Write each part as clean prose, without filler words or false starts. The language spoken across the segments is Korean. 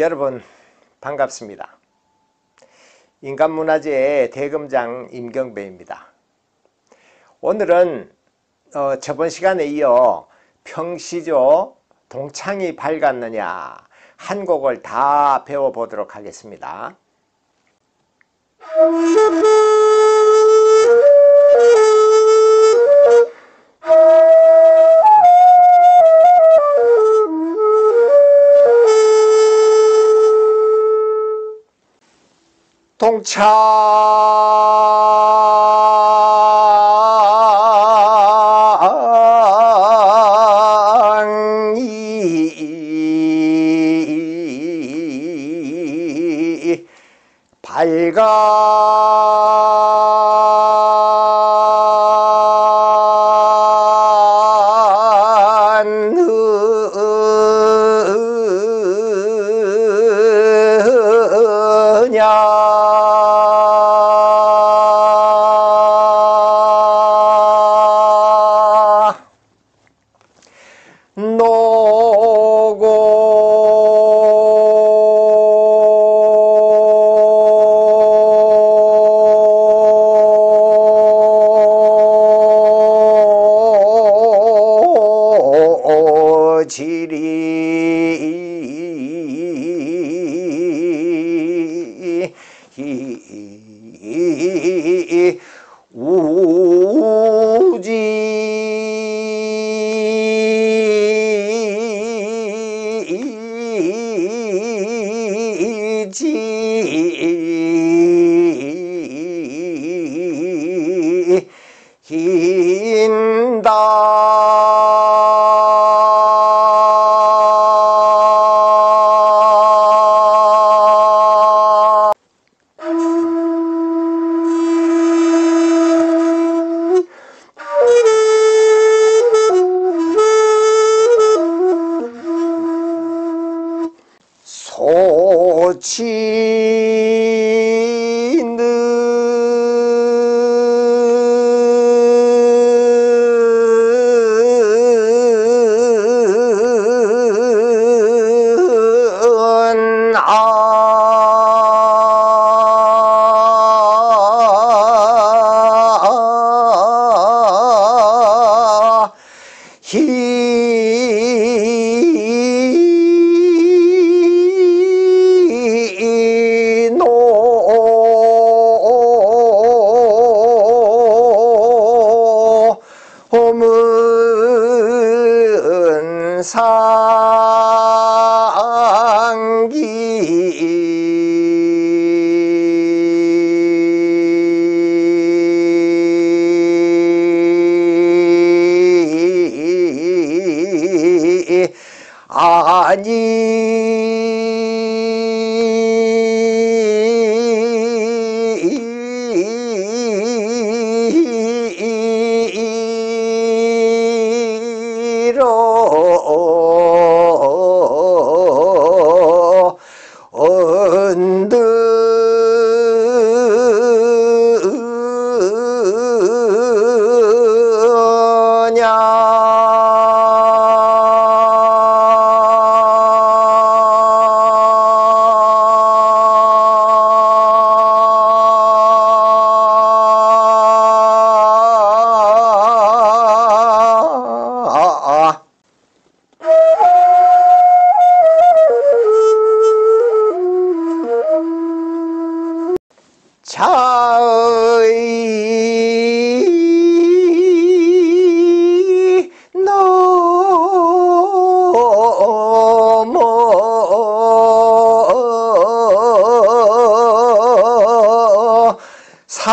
여러분 반갑습니다. 인간문화재의 대검장 임경배입니다. 오늘은 저번 시간에 이어 평시조 동창이 밝았느냐 한 곡을 다 배워보도록 하겠습니다. 동창이 밝았느냐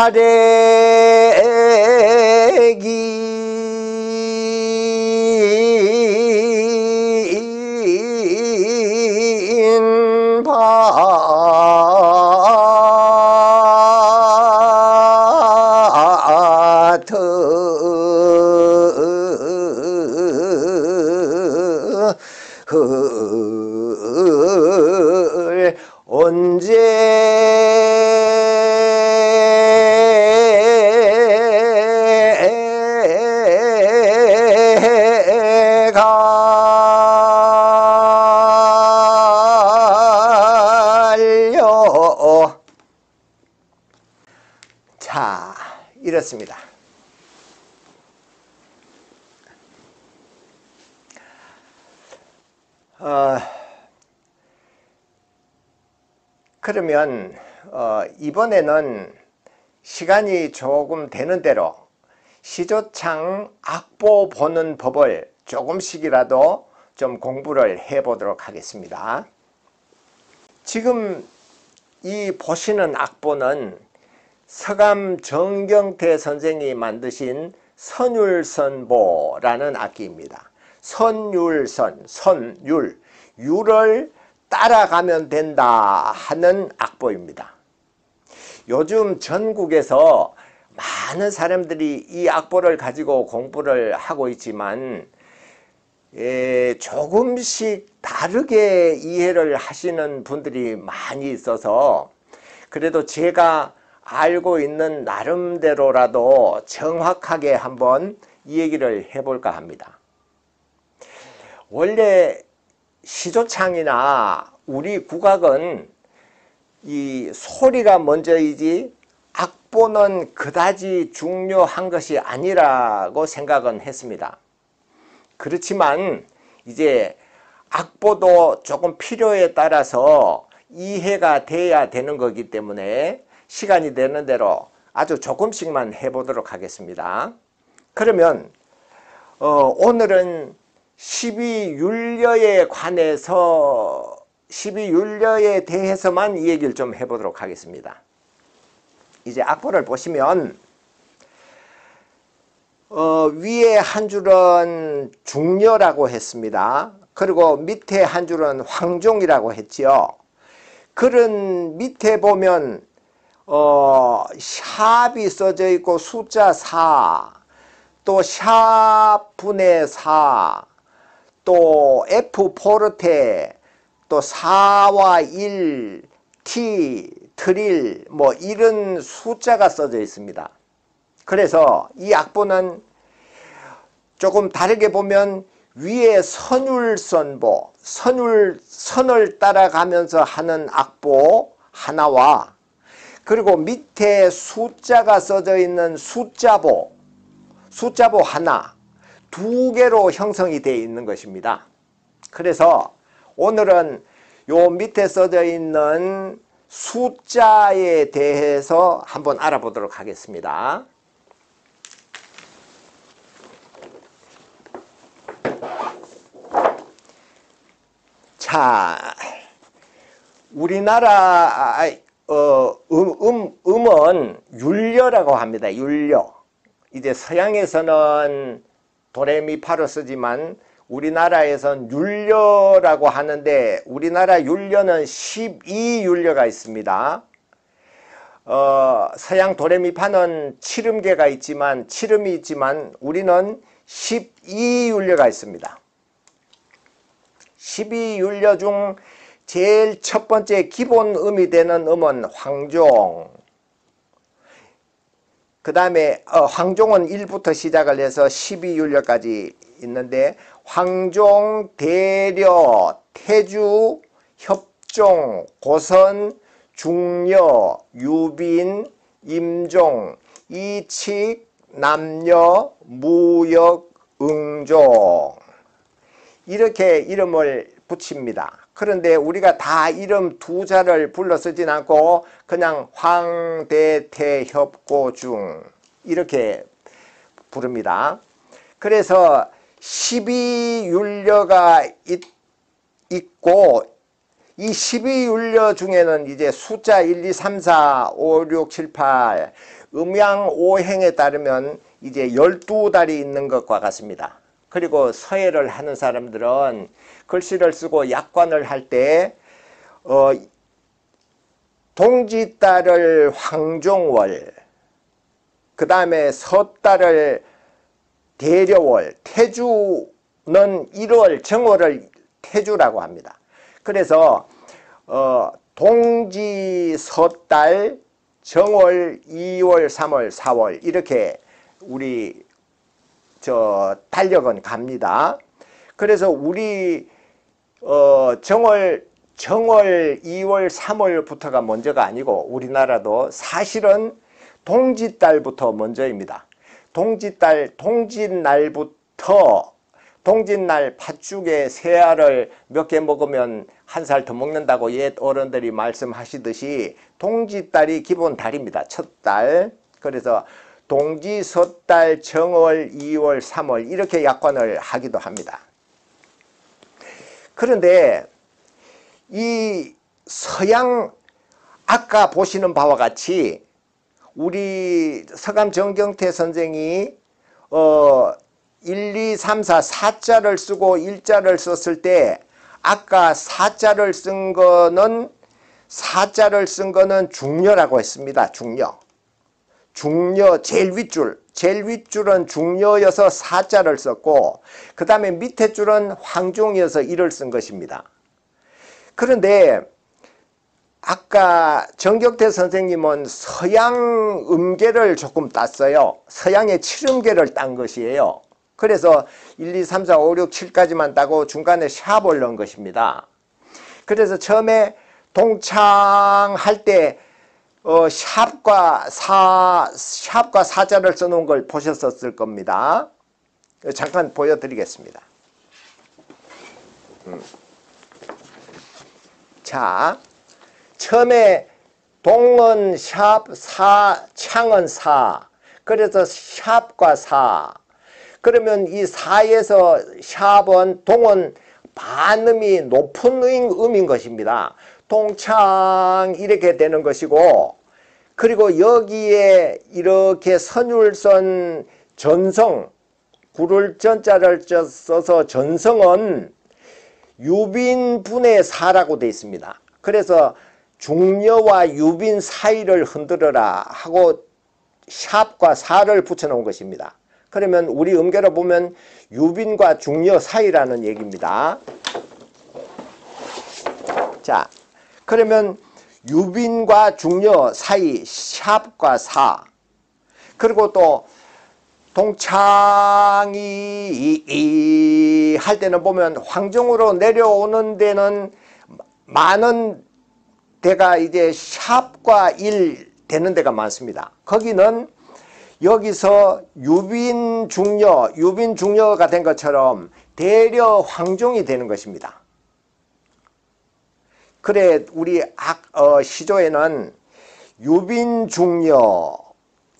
사래긴 밭 언제 이렇습니다. 그러면 이번에는 시간이 조금 되는 대로 시조창 악보 보는 법을 조금씩이라도 좀 공부를 해 보도록 하겠습니다. 지금 이 보시는 악보는 서감 정경태 선생이 만드신 선율선보라는 악기입니다. 선율선, 선율, 율을 따라가면 된다 하는 악보입니다. 요즘 전국에서 많은 사람들이 이 악보를 가지고 공부를 하고 있지만 조금씩 다르게 이해를 하시는 분들이 많이 있어서 그래도 제가 알고 있는 나름대로라도 정확하게 한번 이 얘기를 해볼까 합니다. 원래 시조창이나 우리 국악은 이 소리가 먼저이지 악보는 그다지 중요한 것이 아니라고 생각은 했습니다. 그렇지만 이제 악보도 조금 필요에 따라서 이해가 돼야 되는 거기 때문에 시간이 되는 대로 아주 조금씩만 해보도록 하겠습니다. 그러면 오늘은 12율려에 관해서 12율려에 대해서만 이 얘기를 좀 해보도록 하겠습니다. 이제 악보를 보시면 위에 한 줄은 중려라고 했습니다. 그리고 밑에 한 줄은 황종이라고 했지요. 그런 밑에 보면 샵이 써져 있고 숫자 4, 또 샵분의 4, 또 F 포르테, 또 4와 1, T, 트릴, 뭐 이런 숫자가 써져 있습니다. 그래서 이 악보는 조금 다르게 보면 위에 선율선보, 선을 따라가면서 하는 악보 하나와 그리고 밑에 숫자가 써져 있는 숫자보 하나, 두 개로 형성이 되어 있는 것입니다. 그래서 오늘은 요 밑에 써져 있는 숫자에 대해서 한번 알아보도록 하겠습니다. 자, 우리나라 음은 율려라고 합니다. 율려. 이제 서양에서는 도레미파로 쓰지만 우리나라에서는 율려라고 하는데 우리나라 율려는 12율려가 있습니다. 서양 도레미파는 칠음이 있지만 우리는 12율려가 있습니다. 12율려 중 제일 첫 번째 기본 음이 되는 음은 황종. 그 다음에 황종은 1부터 시작을 해서 12율려까지 있는데 황종, 대려, 태주, 협종, 고선, 중려, 유빈, 임종, 이칙, 남려, 무역, 응종 이렇게 이름을 붙입니다. 그런데 우리가 다 이름 두 자를 불러 쓰진 않고 그냥 황, 대, 태, 협, 고, 중 이렇게 부릅니다. 그래서 12율려가 있고 이 12율려 중에는 이제 숫자 1, 2, 3, 4, 5, 6, 7, 8 음양 5행에 따르면 이제 12달이 있는 것과 같습니다. 그리고 서예를 하는 사람들은 글씨를 쓰고 약관을 할 때 동지달을 황종월, 그 다음에 섣달을 대려월, 태주는 1월, 정월을 태주라고 합니다. 그래서 동지, 섣달, 정월, 2월, 3월, 4월 이렇게 우리 달력은 갑니다. 그래서 우리 정월 2월, 3월부터가 먼저가 아니고 우리나라도 사실은 동짓달부터 먼저입니다. 동짓날부터 동짓날 팥죽에 새알을 몇 개 먹으면 한 살 더 먹는다고 옛 어른들이 말씀하시듯이 동짓달이 기본 달입니다. 첫 달. 그래서 동지, 섣달, 정월, 2월, 3월 이렇게 약관을 하기도 합니다. 그런데 이 서양 아까 보시는 바와 같이 우리 서감 정경태 선생이 1, 2, 3, 4, 4자를 쓰고 1자를 썼을 때 아까 4자를 쓴 거는 중녀라고 했습니다. 중녀. 제일 윗줄은 중녀여서 4자를 썼고 그 다음에 밑에 줄은 황종이어서 1을 쓴 것입니다. 그런데 아까 정경태 선생님은 서양 음계를 조금 땄어요. 서양의 7음계를 딴 것이에요. 그래서 1, 2, 3, 4, 5, 6, 7까지만 따고 중간에 샵을 넣은 것입니다. 그래서 처음에 동창할 때 샵과 사자를 써놓은 걸 보셨었을 겁니다. 잠깐 보여드리겠습니다. 자, 처음에 동은 샵, 창은 사. 그래서 샵과 사. 그러면 이 사에서 샵은 동은 반음이 높은 음인 것입니다. 동창 이렇게 되는 것이고 그리고 여기에 이렇게 선율선 전성 구를 전자를 써서 전성은 유빈분의 사라고 되어 있습니다. 그래서 중녀와 유빈 사이를 흔들어라 하고 샵과 사를 붙여놓은 것입니다. 그러면 우리 음계로 보면 유빈과 중녀 사이라는 얘기입니다. 자, 그러면 유빈과 중녀 사이 샵과 사. 그리고 또 동창이 할 때는 보면 황종으로 내려오는 데는 많은 데가 이제 샵과 1 되는 데가 많습니다. 거기는 여기서 유빈중녀가 된 것처럼 대려 황종이 되는 것입니다. 그래 우리 시조에는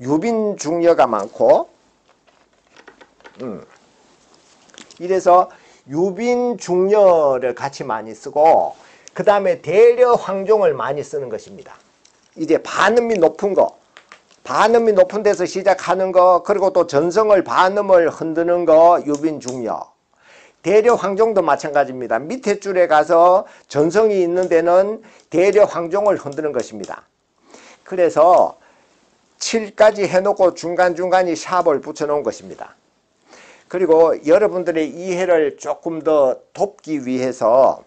유빈중녀가 많고 이래서 유빈중녀를 같이 많이 쓰고 그 다음에 대려 황종을 많이 쓰는 것입니다. 이제 반음이 높은 데서 시작하는 거 그리고 또 전성을 반음을 흔드는 거 유빈중녀. 대려 황종도 마찬가지입니다. 밑에 줄에 가서 전성이 있는 데는 대려 황종을 흔드는 것입니다. 그래서 7까지 해놓고 중간중간이 샵을 붙여놓은 것입니다. 그리고 여러분들의 이해를 조금 더 돕기 위해서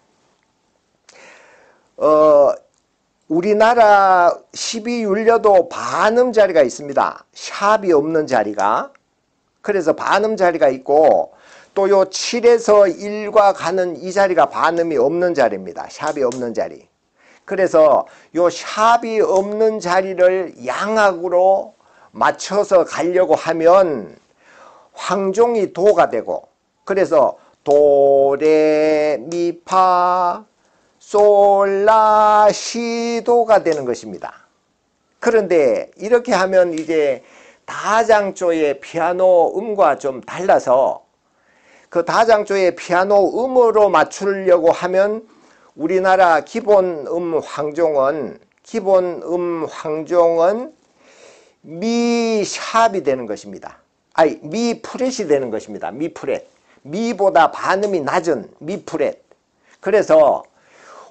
우리나라 12율려도 반음 자리가 있습니다. 샵이 없는 자리가. 그래서 반음 자리가 있고 또 요 7에서 1과 가는 이 자리가 반음이 없는 자리입니다. 샵이 없는 자리. 그래서 요 샵이 없는 자리를 양악으로 맞춰서 가려고 하면 황종이 도가 되고 그래서 도, 레, 미, 파, 솔, 라, 시, 도가 되는 것입니다. 그런데 이렇게 하면 이제 다장조의 피아노 음과 좀 달라서 그 다장조의 피아노 음으로 맞추려고 하면 우리나라 기본 황종은 미 샵이 되는 것입니다. 아니 미 프렛이 되는 것입니다. 미 프렛. 미보다 반음이 낮은 미 프렛. 그래서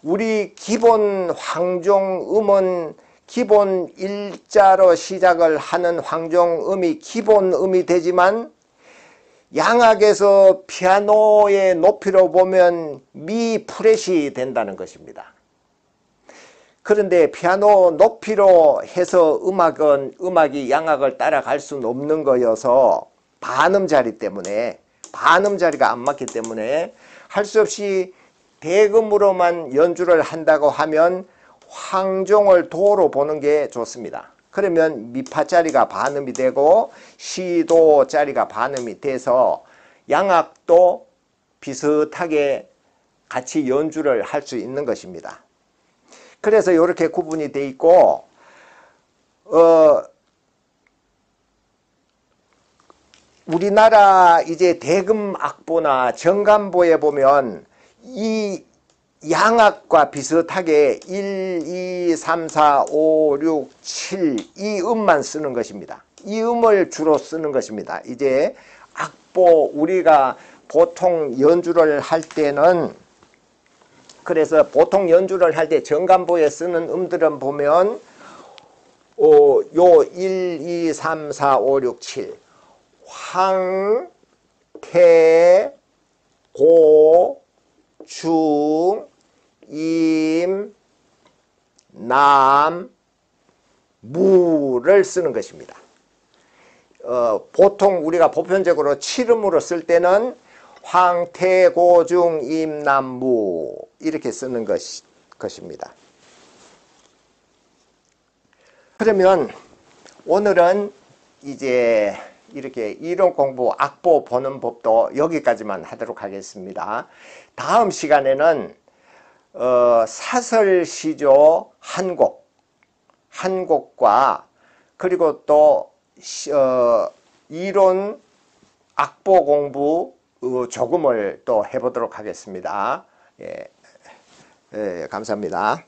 우리 기본 황종음은 기본 일자로 시작을 하는 황종음이 기본음이 되지만 양악에서 피아노의 높이로 보면 미 프렛이 된다는 것입니다. 그런데 피아노 높이로 해서 음악이 양악을 따라갈 수는 없는 거여서 반음 자리 때문에 반음 자리가 안 맞기 때문에 할 수 없이 대금으로만 연주를 한다고 하면 황종을 도로 보는 게 좋습니다. 그러면 미파자리가 반음이 되고 시도자리가 반음이 돼서 양악도 비슷하게 같이 연주를 할 수 있는 것입니다. 그래서 이렇게 구분이 돼 있고 우리나라 이제 대금악보나 정간보에 보면 이 양악과 비슷하게 1, 2, 3, 4, 5, 6, 7 이 음만 쓰는 것입니다. 이 음을 주로 쓰는 것입니다. 이제 악보 우리가 보통 연주를 할 때는 그래서 보통 연주를 할 때 정간보에 쓰는 음들은 보면 요 1, 2, 3, 4, 5, 6, 7 황, 태, 고, 중, 임, 남, 무를 쓰는 것입니다. 보통 우리가 보편적으로 7음으로 쓸 때는 황, 태, 고, 중, 임, 남, 무 이렇게 쓰는 것입니다. 그러면 오늘은 이제 이렇게 이론 공부, 악보 보는 법도 여기까지만 하도록 하겠습니다. 다음 시간에는 사설시조 한 곡과 그리고 또 이론 악보 공부 조금을 또 해보도록 하겠습니다. 예, 감사합니다.